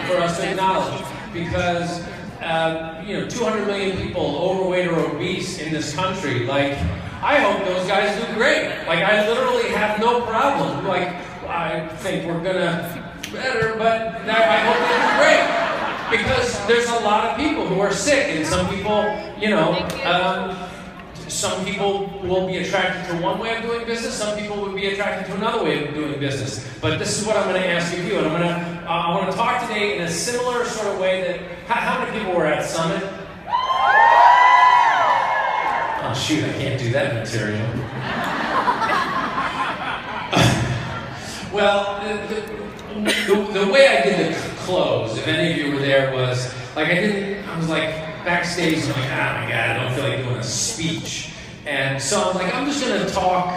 for us to acknowledge because 200 million people overweight or obese in this country. Like, I hope those guys do great. Like, I literally have no problem. Like, I think we're gonna better, but I hope they do great because there's a lot of people who are sick, and some people, some people will be attracted to one way of doing business. Some people will be attracted to another way of doing business. But this is what I'm going to ask you to do, and I want to talk today in a similar sort of way that. How many people were at Summit? Oh shoot, I can't do that material. Well, the way I did the close, if any of you were there, was like I was like backstage, and I'm like, oh my god, I don't feel like doing a speech. And so I'm like, I'm just gonna talk,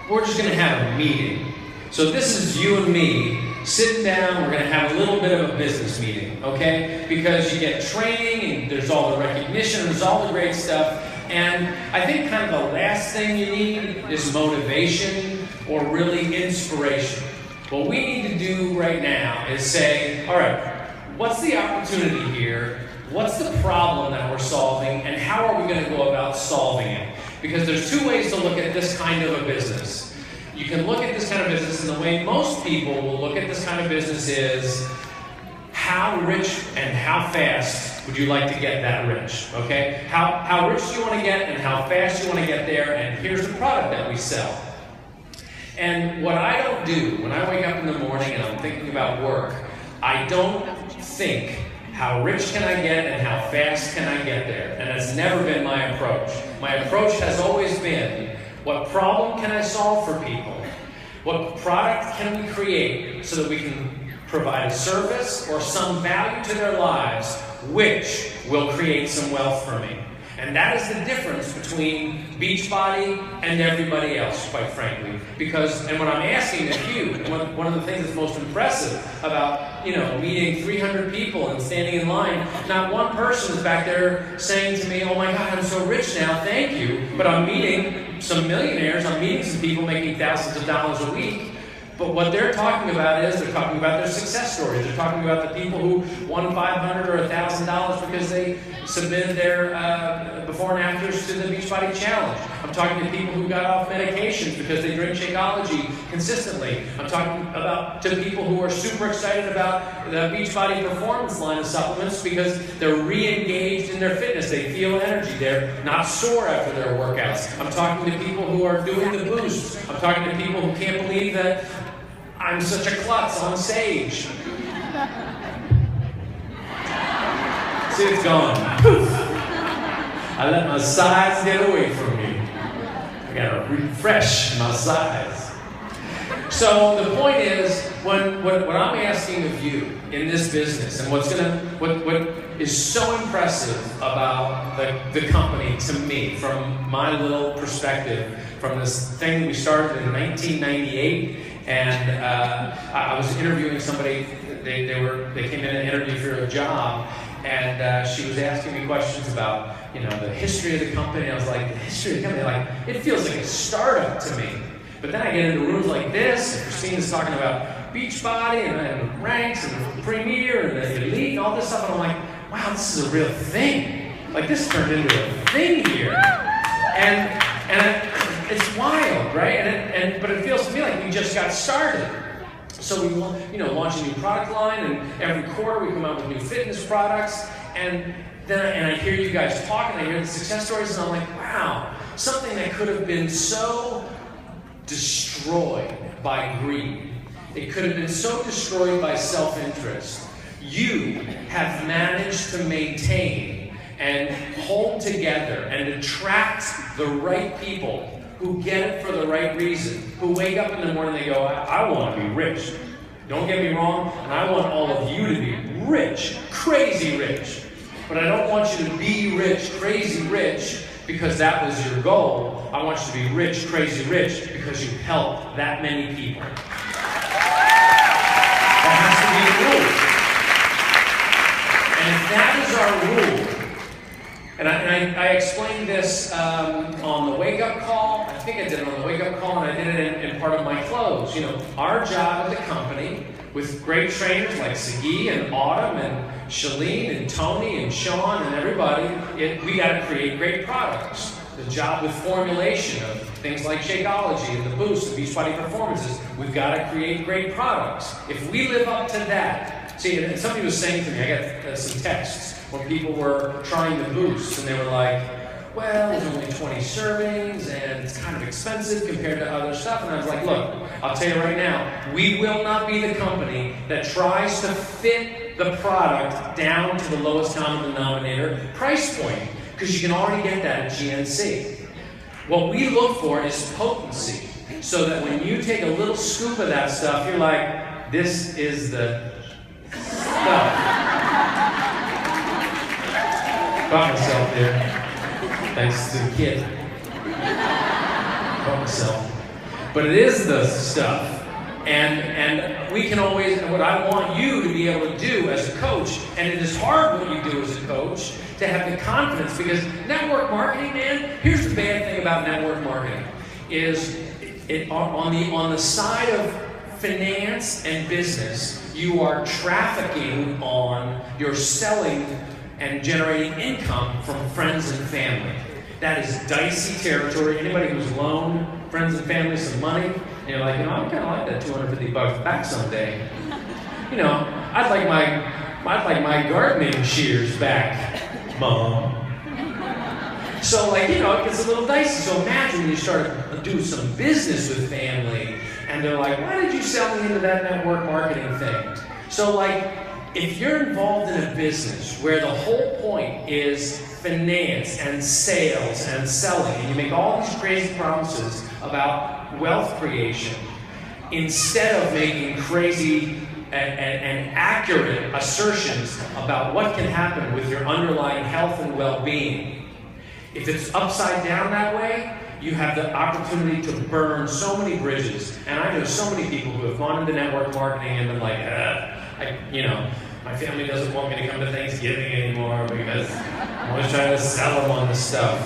we're just gonna have a meeting. So this is you and me sitting down, we're gonna have a little bit of a business meeting, okay? Because you get training, and there's all the recognition, there's all the great stuff. And I think kind of the last thing you need is motivation or really inspiration. What we need to do right now is say, all right, what's the opportunity here? What's the problem that we're solving? And how are we going to go about solving it? Because there's two ways to look at this kind of a business. You can look at this kind of business, and the way most people will look at this kind of business is, how rich and how fast would you like to get that rich? Okay? How rich do you want to get and how fast do you want to get there? And here's the product that we sell. And what I don't do when I wake up in the morning and I'm thinking about work, I don't think, how rich can I get and how fast can I get there? And that's never been my approach. My approach has always been, what problem can I solve for people? What product can we create so that we can provide a service or some value to their lives, which will create some wealth for me? And that is the difference between Beachbody and everybody else, quite frankly. Because, and what I'm asking of you, and one of the things that's most impressive about, meeting 300 people and standing in line, not one person is back there saying to me, oh my God, I'm so rich now, thank you. But I'm meeting some millionaires, I'm meeting some people making thousands of dollars a week. But what they're talking about is, they're talking about their success stories. They're talking about the people who won $500 or $1,000 because they submitted their before and afters to the Beachbody Challenge. I'm talking to people who got off medications because they drink Shakeology consistently. I'm talking to people who are super excited about the Beachbody Performance line of supplements because they're re-engaged in their fitness. They feel energy. They're not sore after their workouts. I'm talking to people who are doing the boost. I'm talking to people who can't believe that I'm such a klutz on stage. See, it's gone. I let my sides get away from me. I gotta refresh my sides. So the point is, what I'm asking of you in this business, and what is so impressive about the company to me, from my little perspective, from this thing we started in 1998. And I was interviewing somebody. They came in and interviewed for a job, and she was asking me questions about the history of the company. I was like, the history of the company, like, it feels like a startup to me. But then I get into rooms like this, and Christine's talking about Beachbody and ranks and Premier and the Elite and all this stuff, and I'm like, wow, this is a real thing. Like, this turned into a thing here, and it's wild, right? But it feels to me like we just got started. So we launch a new product line, and every quarter we come out with new fitness products, and I hear you guys talk, and I hear the success stories, and I'm like, wow, something that could have been so destroyed by greed. It could have been so destroyed by self-interest. You have managed to maintain and hold together and attract the right people who get it for the right reason, who wake up in the morning and they go, I want to be rich. Don't get me wrong, and I want all of you to be rich, crazy rich. But I don't want you to be rich, crazy rich, because that was your goal. I want you to be rich, crazy rich, because you helped that many people. That has to be the rule. And if that is our rule, and I explained this on the wake-up call. I think I did it on the wake-up call, and I did it in part of my close. Our job as a company, with great trainers like Sagi and Autumn and Shalene and Tony and Sean and everybody, we got to create great products. The job with formulation of things like Shakeology and the Boost, the Beachbody Performances, we've got to create great products. If we live up to that, see, and somebody was saying to me, I got some texts when people were trying the Boost, and they were like, well, there's only 20 servings, and it's kind of expensive compared to other stuff. And I was like, look, I'll tell you right now, we will not be the company that tries to fit the product down to the lowest common denominator price point, because you can already get that at GNC. What we look for is potency, so that when you take a little scoop of that stuff, you're like, this is the stuff. Caught myself there. Thanks to the kid. Caught myself. But it is the stuff. And we can always, and what I want you to be able to do as a coach, and it is hard what you do as a coach, to have the confidence, because network marketing, man, here's the bad thing about network marketing, is on the side of finance and business, you are trafficking on, you're selling and generating income from friends and family. That is dicey territory. Anybody who's loaned friends and family some money, and you're like, I kind of like that $250 back someday. I'd like my gardening shears back, Mom. So it gets a little dicey. So imagine when you start to do some business with family, and they're like, why did you sell me into that network marketing thing? So if you're involved in a business where the whole point is finance and sales and selling, and you make all these crazy promises about wealth creation, instead of making crazy and accurate assertions about what can happen with your underlying health and well-being, if it's upside down that way, you have the opportunity to burn so many bridges. And I know so many people who have gone into network marketing and been like, my family doesn't want me to come to Thanksgiving anymore because I'm always trying to sell them on this stuff.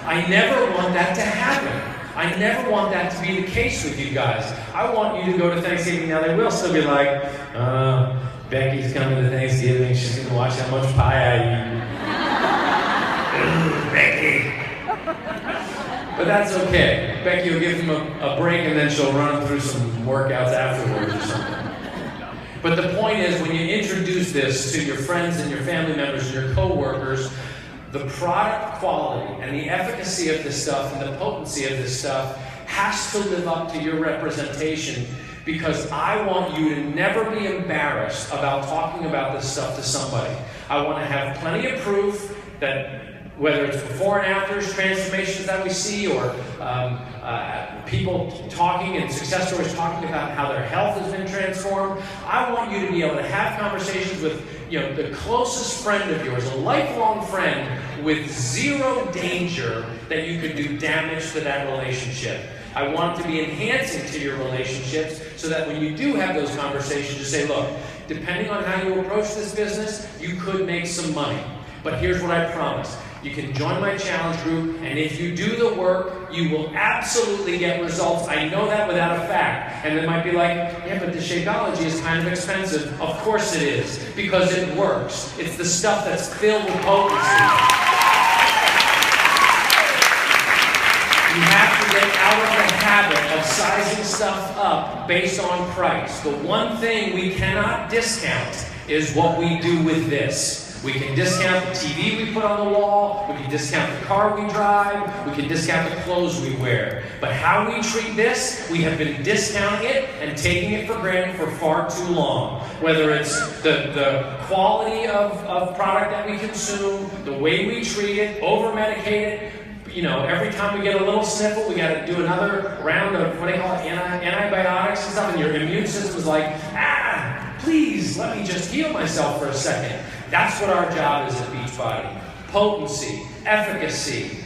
I never want that to happen. I never want that to be the case with you guys. I want you to go to Thanksgiving. Now they will still be like, Becky's coming to Thanksgiving. She's going to watch how much pie I eat. Becky. But that's okay. Becky will give them a break, and then she'll run them through some workouts afterwards or something. But the point is, when you introduce this to your friends and your family members and your coworkers, the product quality and the efficacy of this stuff and the potency of this stuff has to live up to your representation, because I want you to never be embarrassed about talking about this stuff to somebody. I want to have plenty of proof that whether it's before and afters, transformations that we see, or people talking and success stories talking about how their health has been transformed. I want you to be able to have conversations with the closest friend of yours, a lifelong friend, with zero danger that you could do damage to that relationship. I want it to be enhancing to your relationships, so that when you do have those conversations, you say, look, depending on how you approach this business, you could make some money. But here's what I promise. You can join my challenge group, and if you do the work, you will absolutely get results. I know that without a fact. And they might be like, yeah, but the Shakeology is kind of expensive. Of course it is, because it works. It's the stuff that's filled with potency. You have to get out of the habit of sizing stuff up based on price. The one thing we cannot discount is what we do with this. We can discount the TV we put on the wall, we can discount the car we drive, we can discount the clothes we wear. But how we treat this, we have been discounting it and taking it for granted for far too long. Whether it's the quality of product that we consume, the way we treat it, over-medicate it. Every time we get a little sniffle, we got to do another round of, what do they call it, antibiotics and stuff, and your immune system's like, please, let me just heal myself for a second. That's what our job is at Beachbody. Potency, efficacy.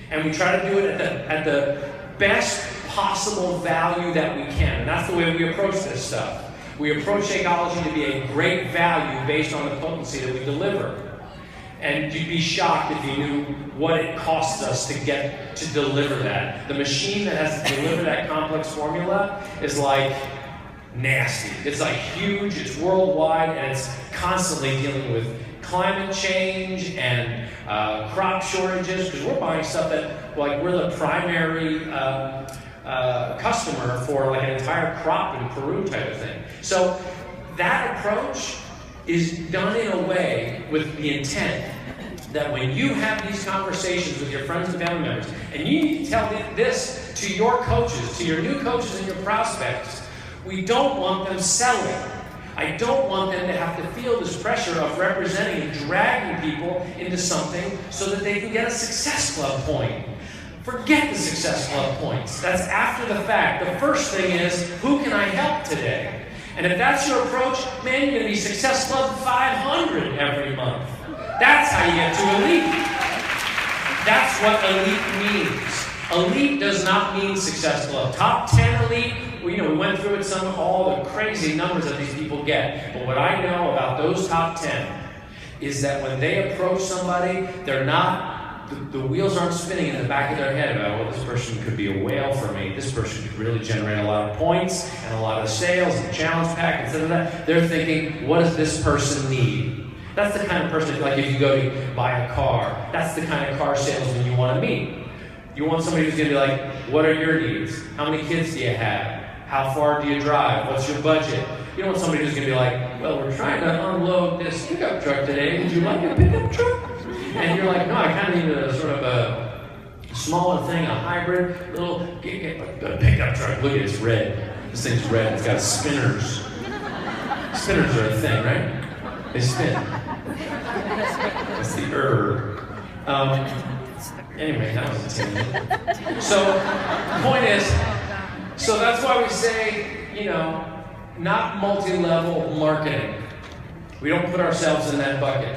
And we try to do it at the best possible value that we can. And that's the way we approach this stuff. We approach Shakeology to be a great value based on the potency that we deliver. And you'd be shocked if you knew what it costs us to deliver that. The machine that has to deliver that complex formula is like nasty. It's like huge, it's worldwide, and it's constantly dealing with climate change and crop shortages, because we're buying stuff that, like, we're the primary customer for like an entire crop in Peru type of thing. So that approach is done in a way with the intent that when you have these conversations with your friends and family members, and you need to tell this to your coaches, to your new coaches and your prospects, we don't want them selling. I don't want them to have to feel this pressure of representing and dragging people into something so that they can get a Success Club point. Forget the Success Club points. That's after the fact. The first thing is, who can I help today? And if that's your approach, man, you're going to be Success Club 500 every month. That's how you get to elite. That's what elite means. Elite does not mean Success Club. Top 10 elite, we went through it, all the crazy numbers that these people get. But what I know about those top 10 is that when they approach somebody, they're not, the wheels aren't spinning in the back of their head about, well, this person could be a whale for me. This person could really generate a lot of points and a lot of sales and challenge pack, etc. They're thinking, what does this person need? That's the kind of person, like if you go to buy a car, that's the kind of car salesman you want to meet. You want somebody who's going to be like, what are your needs? How many kids do you have? How far do you drive? What's your budget? You don't want somebody who's going to be like, well, we're trying to unload this pickup truck today. Would you like a pickup truck? And you're like, no, I kind of need a sort of a smaller thing, a hybrid, little pickup truck. Look at it, it's red. This thing's red. It's got spinners. Spinners are a thing, right? They spin. That's the herb. Anyway, that was a tangent. So, the point is, so that's why we say, not multi-level marketing. We don't put ourselves in that bucket.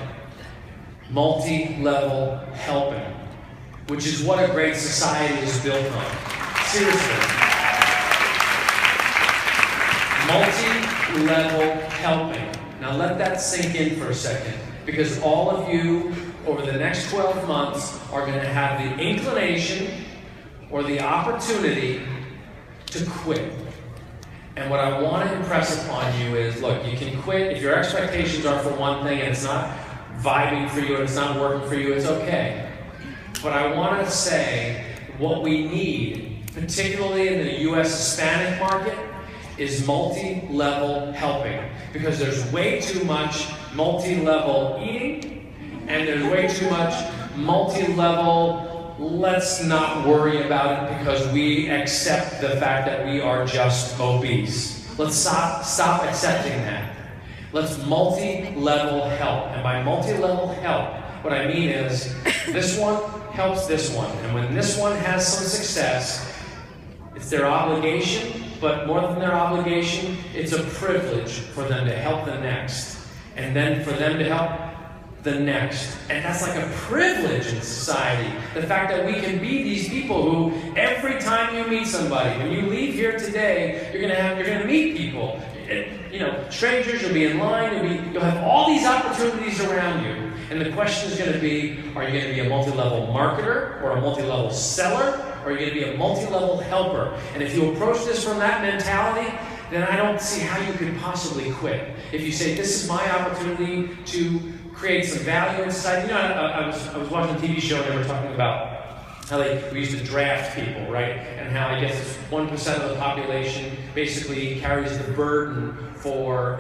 Multi-level helping, which is what a great society is built on. Seriously. Multi-level helping. Now let that sink in for a second, because all of you over the next 12 months are going to have the inclination or the opportunity to quit. And what I want to impress upon you is, look, you can quit if your expectations are for one thing and it's not vibing for you and it's not working for you, it's okay. But I want to say what we need, particularly in the US Hispanic market, is multi-level helping. Because there's way too much multi-level eating, and there's way too much multi-level, let's not worry about it because we accept the fact that we are just obese. Let's stop accepting that. Let's multi-level help. And by multi-level help, what I mean is this one helps this one. And when this one has some success, it's their obligation, but more than their obligation, it's a privilege for them to help the next. And then for them to help the next. And that's like a privilege in society. The fact that we can be these people who every time you meet somebody, when you leave here today, you're gonna meet people. Strangers, you'll be in line, you'll have all these opportunities around you. And the question is gonna be, are you gonna be a multi-level marketer or a multi-level seller? Or are you gonna be a multi-level helper? And if you approach this from that mentality, then I don't see how you could possibly quit. If you say, this is my opportunity to create some value in society. I was watching a TV show and they were talking about how we used to draft people, right? And how I guess 1% of the population basically carries the burden for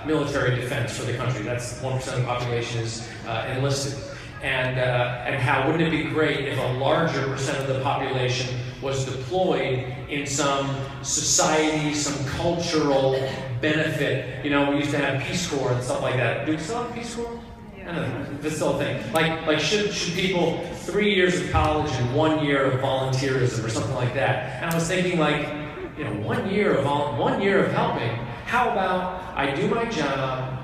military defense for the country. That's 1% of the population is enlisted. And how wouldn't it be great if a larger percent of the population was deployed in some society, some cultural benefit? We used to have Peace Corps and stuff like that. Do we still have Peace Corps? I don't know, this whole thing. Like should people 3 years of college and 1 year of volunteerism or something like that? And I was thinking 1 year of helping. How about I do my job?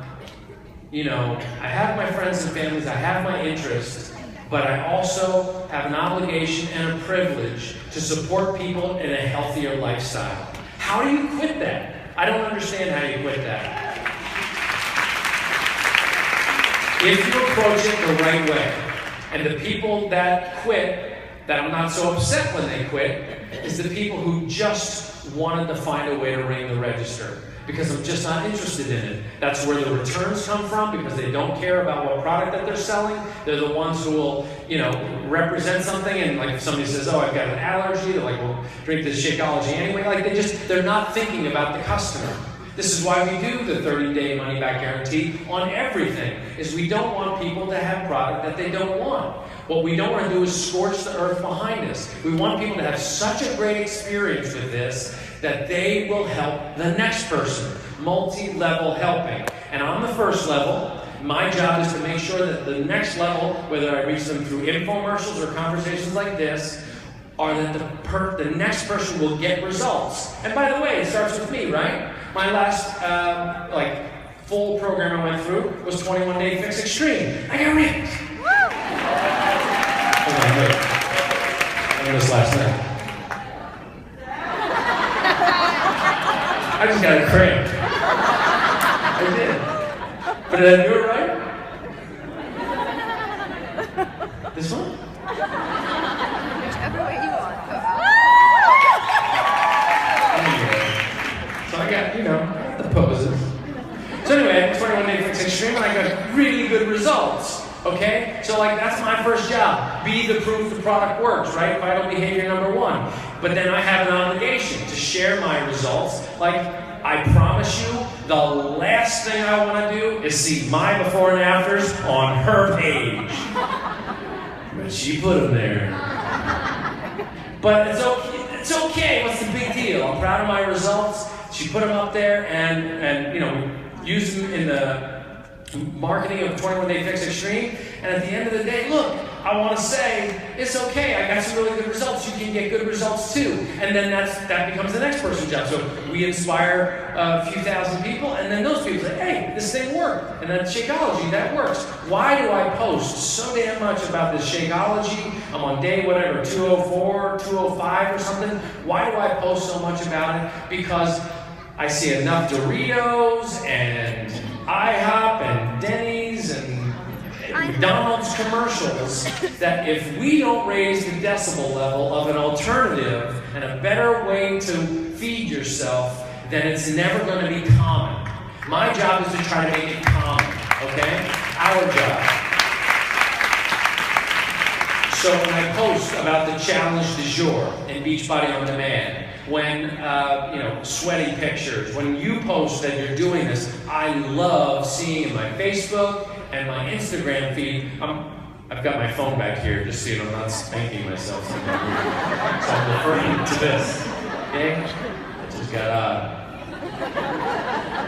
I have my friends and families, I have my interests, but I also have an obligation and a privilege to support people in a healthier lifestyle. How do you quit that? I don't understand how you quit that. If you approach it the right way, and the people that quit, that I'm not so upset when they quit, is the people who just wanted to find a way to ring the register. because I'm just not interested in it. That's where the returns come from, because they don't care about what product that they're selling. They're the ones who will, represent something, and like if somebody says, oh, I've got an allergy, they're like, well, drink this Shakeology anyway. Like they're not thinking about the customer. This is why we do the 30-day money-back guarantee on everything, is we don't want people to have product that they don't want. What we don't want to do is scorch the earth behind us. We want people to have such a great experience with this that they will help the next person. Multi-level helping. And on the first level, my job is to make sure that the next level, whether I reach them through infomercials or conversations like this, are that the next person will get results. And by the way, it starts with me, right? My last full program I went through was 21 Day Fix Extreme. I got ripped. Hold on, wait. I did this last night. I just got a cramp. I did. But did I do it right? This one? Whichever way you want. Go out. So I got, the poses. So anyway, 21 Day Fix Extreme, and I got really good results. Okay? So that's my first job. Be the proof the product works, right? Vital behavior number 1. But then I have an obligation to share my results. I promise you, the last thing I want to do is see my before and afters on her page. But she put them there. But it's okay. What's the big deal? I'm proud of my results. She put them up there, and we used them in the marketing of 21 Day Fix Extreme. And at the end of the day, look, I want to say, it's okay, I got some really good results, you can get good results too. And then that becomes the next person's job. So we inspire a few thousand people, and then those people say, hey, this thing worked. And then Shakeology, that works. Why do I post so damn much about this Shakeology? I'm on day whatever, 204, 205 or something. Why do I post so much about it? Because I see enough Doritos and IHOP and Denny's and McDonald's commercials that if we don't raise the decibel level of an alternative and a better way to feed yourself, then it's never going to be common. My job is to try to make it common, okay? Our job. So when I post about the challenge du jour in Beachbody On Demand, when, sweaty pictures, when you post that you're doing this, I love seeing in my Facebook and my Instagram feed. I've got my phone back here just so you know I'm not spanking myself. So I'm referring to this, okay? Just got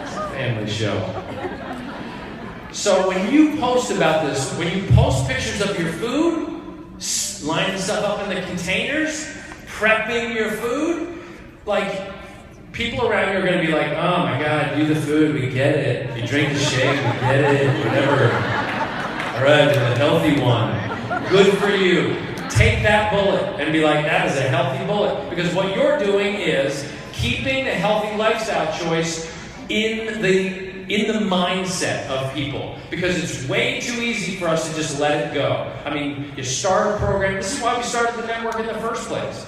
it's a family show. So when you post about this, when you post pictures of your food, lining stuff up in the containers, prepping your food, people around you are going to be like, oh my God, you the food, we get it. You drink the shake, we get it, whatever. All right, the healthy one. Good for you. Take that bullet and be like, that is a healthy bullet. Because what you're doing is keeping a healthy lifestyle choice in the mindset of people. Because it's way too easy for us to just let it go. I mean, you start a program. This is why we started the network in the first place.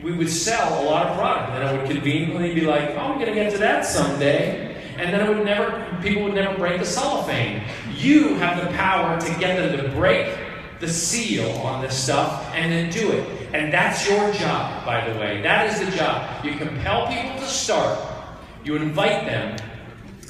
We would sell a lot of product, and it would conveniently be like, oh, I'm going to get to that someday. And then people would never break the cellophane. You have the power to get them to break the seal on this stuff and then do it. And that's your job, by the way. That is the job. You compel people to start. You invite them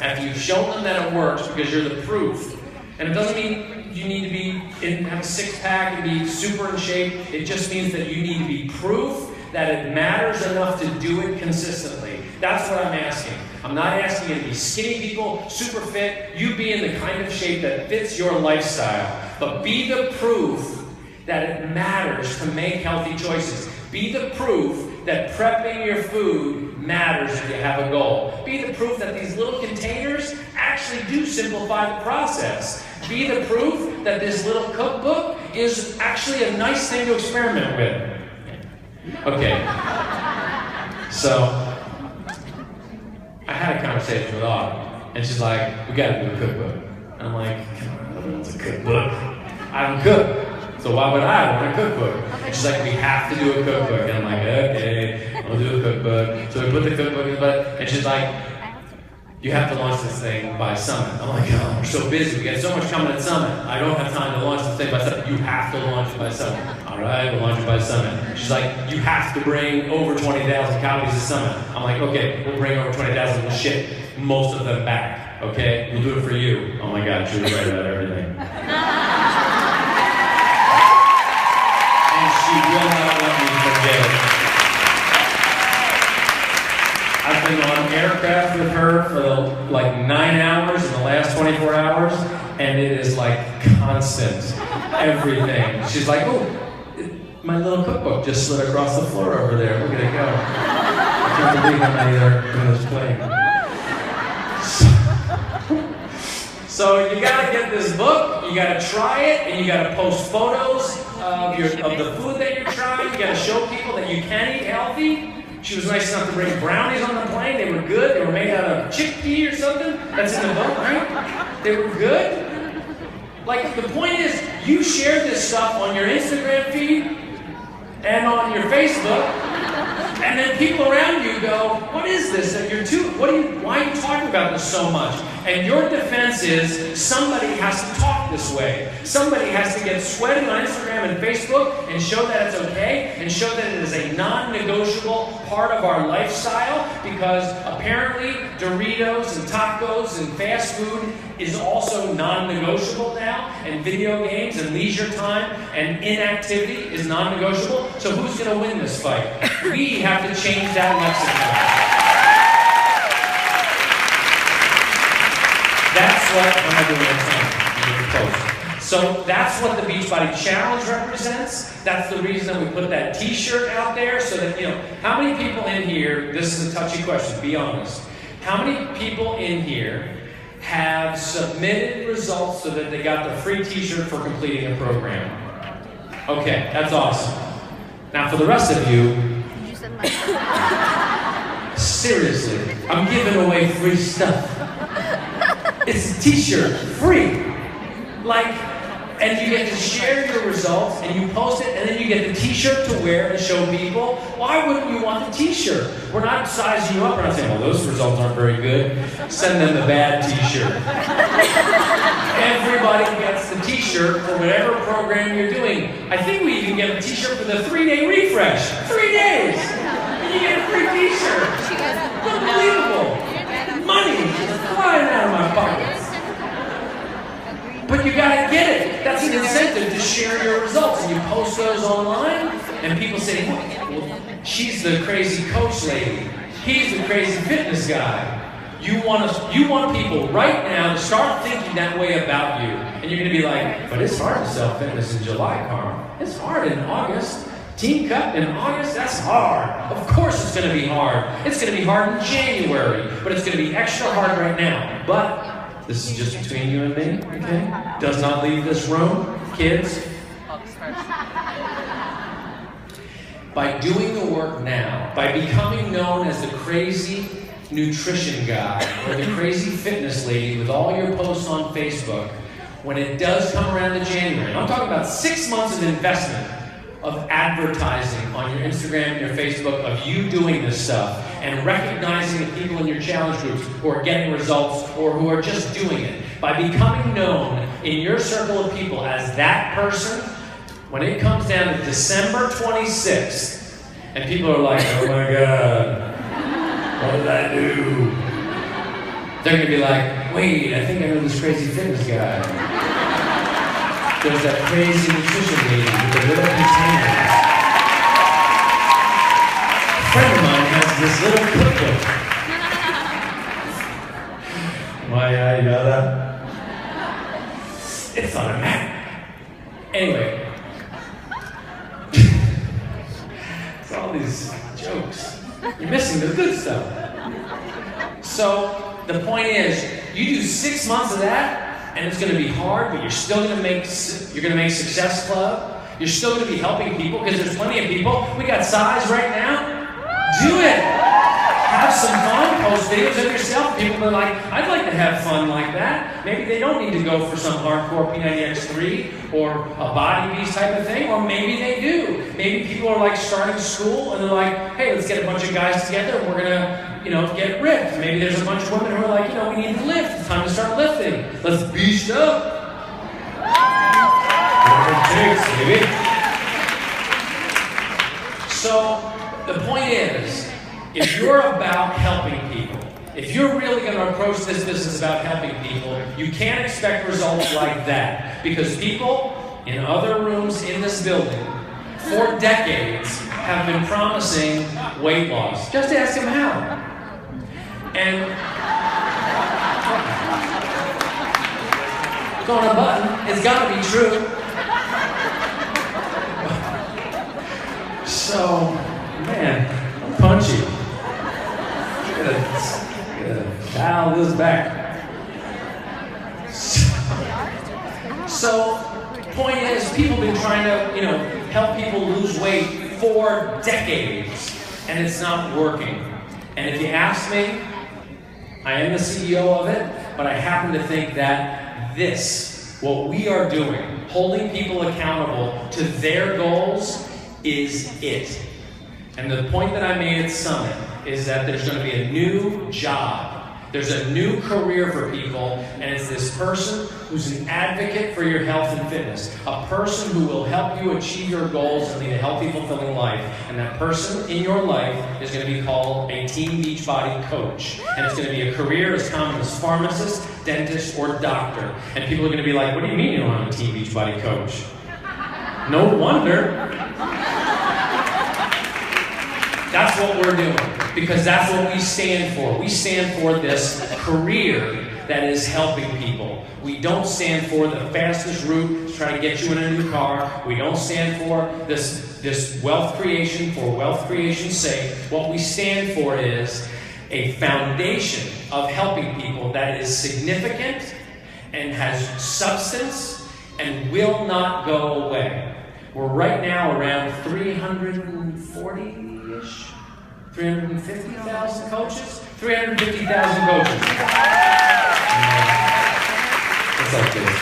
after you've shown them that it works because you're the proof. And it doesn't mean you need to have a six-pack and be super in shape. It just means that you need to be proof that it matters enough to do it consistently. That's what I'm asking. I'm not asking you to be skinny people, super fit. You be in the kind of shape that fits your lifestyle. But be the proof that it matters to make healthy choices. Be the proof that prepping your food matters if you have a goal. Be the proof that these little containers actually do simplify the process. Be the proof that this little cookbook is actually a nice thing to experiment with. Okay, so I had a conversation with Autumn, and she's like, we gotta do a cookbook. And I'm like, come on, what's a cookbook? I don't cook. So why would I want a cookbook? And she's like, we have to do a cookbook. And I'm like, okay, I'll do a cookbook. So we put the cookbook in the butt, and she's like, you have to launch this thing by Summit. I'm like, oh, we're so busy. We got so much coming at Summit. I don't have time to launch this thing by Summit. You have to launch it by Summit. All right, we'll launch it by Summit. She's like, you have to bring over 20,000 copies to Summit. I'm like, okay, we'll bring over 20,000. We'll ship most of them back. Okay, we'll do it for you. Oh my God, she was right about everything. And she will not let me forget it. I've been on aircraft with her for like 9 hours in the last 24 hours, and it is like constant, everything. She's like, oh, my little cookbook just slid across the floor over there. Look at it go. I can't believe how many are in this plane. So you gotta get this book, you gotta try it, and you gotta post photos of the food that you're trying. You gotta show people that you can eat healthy. She was nice enough to bring brownies on the plane. They were good. They were made out of chickpea or something. That's in the book, right? They were good. Like, the point is, you share this stuff on your Instagram feed and on your Facebook, and then people around you go, what is this? Why are you talking about this so much? And your defense is, somebody has to talk this way. Somebody has to get sweaty on Instagram and Facebook and show that it's okay, and show that it is a non-negotiable part of our lifestyle, because apparently Doritos and tacos and fast food is also non-negotiable now, and video games and leisure time and inactivity is non-negotiable. So who's going to win this fight? We have to change that lexicon. That's what I'm doing a post. So that's what the Beachbody Challenge represents. That's the reason that we put that T-shirt out there, so that, how many people in here, this is a touchy question, be honest. How many people in here have submitted results so that they got the free T-shirt for completing a program? Okay, that's awesome. Now for the rest of you, seriously, I'm giving away free stuff. It's a T-shirt, free. And you get to share your results, and you post it, and then you get the T-shirt to wear and show people. Why wouldn't you want the T-shirt? We're not sizing you up. We're not saying, well, those results aren't very good. Send them the bad T-shirt. Everybody gets the T-shirt for whatever program you're doing. I think we even get a T-shirt for the 3-day refresh. 3 days! And you get a free T-shirt. Unbelievable. Money is flying out of my pockets. But you gotta get it. That's an incentive to share your results. And you post those online, and people say, well, she's the crazy coach lady. He's the crazy fitness guy. You want people right now to start thinking that way about you. And you're gonna be like, but it's hard to sell fitness in July, Carl. It's hard in August. Team Cup in August, that's hard. Of course it's gonna be hard. It's gonna be hard in January, but it's gonna be extra hard right now. But this is just between you and me, okay? Does not leave this room, kids. By doing the work now, by becoming known as the crazy nutrition guy or the crazy fitness lady with all your posts on Facebook, when it does come around to January, I'm talking about 6 months of investment of advertising on your Instagram and your Facebook of you doing this stuff, and recognizing the people in your challenge groups who are getting results or who are just doing it. By becoming known in your circle of people as that person, when it comes down to December 26th, and people are like, oh my God, what did I do? They're going to be like, wait, I think I know this crazy fitness guy. There's that crazy nutrition lady with the little containers. A friend of mine has this little cookbook. Why, yada. It's automatic. Anyway. It's all these jokes. You're missing the good stuff. So, the point is, you do 6 months of that, and it's going to be hard, but you're still going to make Success Club. You're still going to be helping people, because there's plenty of people. We got size right now. Do it. have some fun, post videos of yourself. People are like, I'd like to have fun like that. Maybe they don't need to go for some hardcore P90X3 or a body beast type of thing, or maybe they do. Maybe people are like starting school and they're like, hey, let's get a bunch of guys together and we're gonna, get ripped. Maybe there's a bunch of women who are like, we need to lift. It's time to start lifting. Let's beast up. Whatever it takes, baby. So the point is, if you're about helping people, if you're really going to approach this business about helping people, you can't expect results like that. Because people in other rooms in this building for decades have been promising weight loss. Just ask them how. And it's on a button. It's got to be true. So, man, I'm punchy. Gotta dial this back. So, point is, people have been trying to, help people lose weight for decades, and it's not working. And if you ask me, I am the CEO of it, but I happen to think that what we are doing, holding people accountable to their goals, is it. And the point that I made at Summit is that there's going to be a new job. There's a new career for people, and it's this person who's an advocate for your health and fitness. A person who will help you achieve your goals and lead a healthy, fulfilling life. And that person in your life is going to be called a Team Beachbody coach. And it's going to be a career as common as pharmacist, dentist, or doctor. And people are going to be like, what do you mean you don't have a Team Beachbody coach? No wonder. That's what we're doing, because that's what we stand for. We stand for this career that is helping people. We don't stand for the fastest route to try to get you in a new car. We don't stand for this wealth creation for wealth creation's sake. What we stand for is a foundation of helping people that is significant and has substance and will not go away. We're right now around 340-ish, 350,000 coaches? 350,000 coaches. It's like this.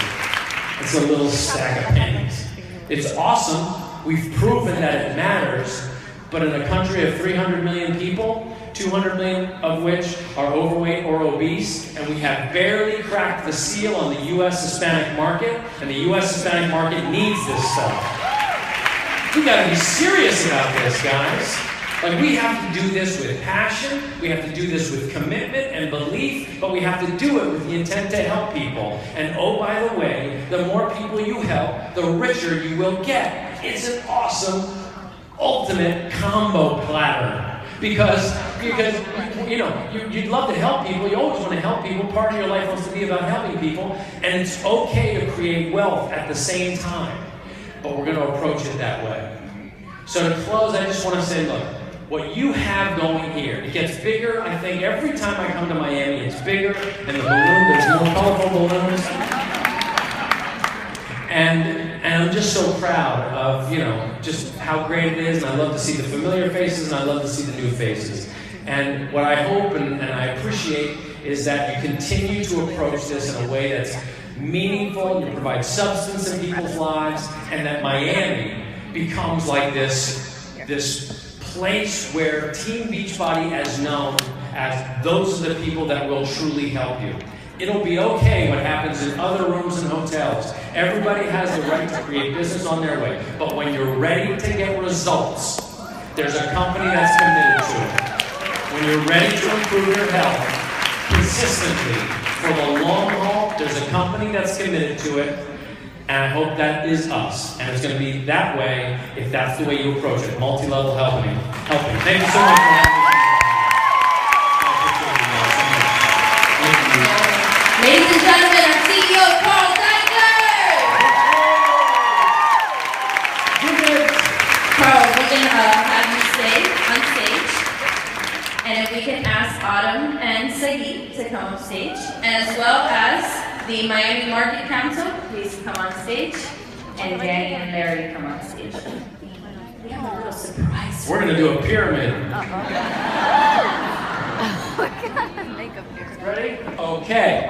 It's a little stack of pennies. It's awesome. We've proven that it matters. But in a country of 300 million people, 200 million of which are overweight or obese, and we have barely cracked the seal on the U.S. Hispanic market, and the U.S. Hispanic market needs this stuff. We gotta be serious about this, guys. Like, we have to do this with passion, we have to do this with commitment and belief, but we have to do it with the intent to help people. And oh, by the way, the more people you help, the richer you will get. It's an awesome, ultimate combo platter. Because you'd love to help people, you always want to help people, part of your life wants to be about helping people, and it's okay to create wealth at the same time. But we're going to approach it that way. So to close, I just want to say, look, what you have going here, it gets bigger. I think every time I come to Miami, it's bigger, and there's more colorful balloons. And I'm just so proud of, just how great it is, and I love to see the familiar faces, and I love to see the new faces. And what I hope and I appreciate is that you continue to approach this in a way that's meaningful, you provide substance in people's lives, and that Miami becomes like this place where Team Beachbody is known as those are the people that will truly help you. It'll be okay what happens in other rooms and hotels. Everybody has the right to create business on their way, but when you're ready to get results, there's a company that's committed to it. When you're ready to improve your health consistently for the long haul, there's a company that's committed to it, and I hope that is us. And it's going to be that way if that's the way you approach it. Multi-level helping. Thank you so much for having me. Ladies and gentlemen, our CEO, Carl Daikeler! Carl, we're going to have you stay on stage. And if we can ask Autumn and Saeed to come on stage, and as well as the Miami Market Council, please come on stage, and Danny and Larry come on stage. We have a little surprise. We're going to do a pyramid. Makeup here. Ready? Okay.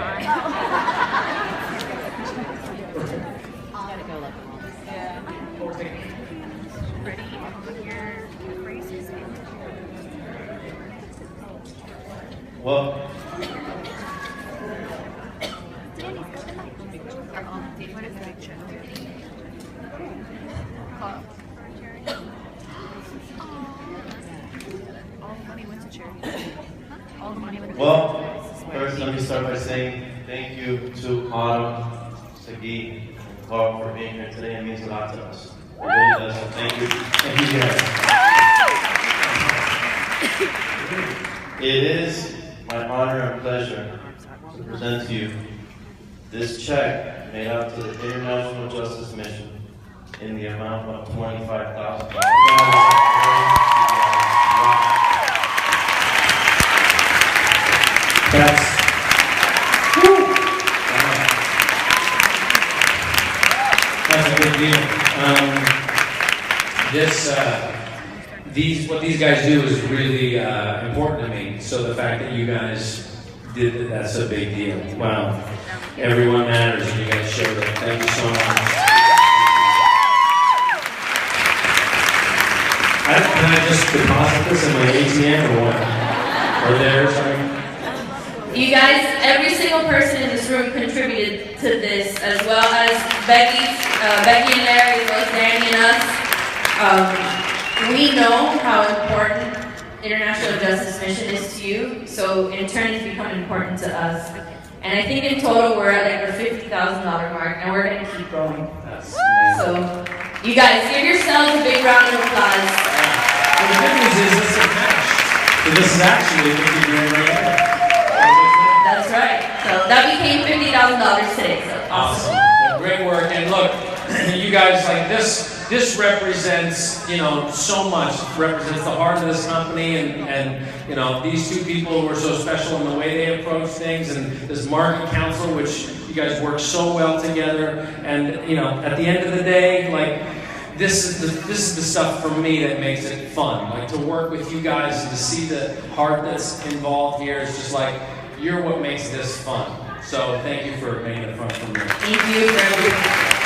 Ready? Your braces. Well, What is the picture? Call for charity. All the money went to charity. All the money went to well, first let me start by saying thank you to Autumn, Sagi, and Carl for being here today. It means a lot to us. It really does. So thank you. Thank you guys. It is my honor and pleasure to present to you this check made out to the International Justice Mission in the amount of $25,000. That's a big deal. What these guys do is really important to me. So the fact that you guys did that's a big deal. Wow. Everyone matters, and you guys showed it. Thank you so much. Can I just deposit this in my ATM or what? Or there, sorry? You guys, every single person in this room contributed to this, as well as Becky and Larry, as well as Danny and us. We know how important International Justice Mission is to you, so in turn it's become important to us. And I think in total we're at like the $50,000 mark, and we're going to keep growing. That's amazing. So, you guys, give yourselves a big round of applause. Well, the good news is this is cash. So this is actually $50 grand right there. That's right. So that became $50,000 today. So Awesome. Well, great work. And look, you guys, like this represents, so much. It represents the heart of this company and these two people who are so special in the way they approach things, and this market council, which you guys work so well together. And, at the end of the day, like, this is the stuff for me that makes it fun. Like, to work with you guys and to see the heart that's involved here is just like, you're what makes this fun. So thank you for making it fun for me. thank you for everything.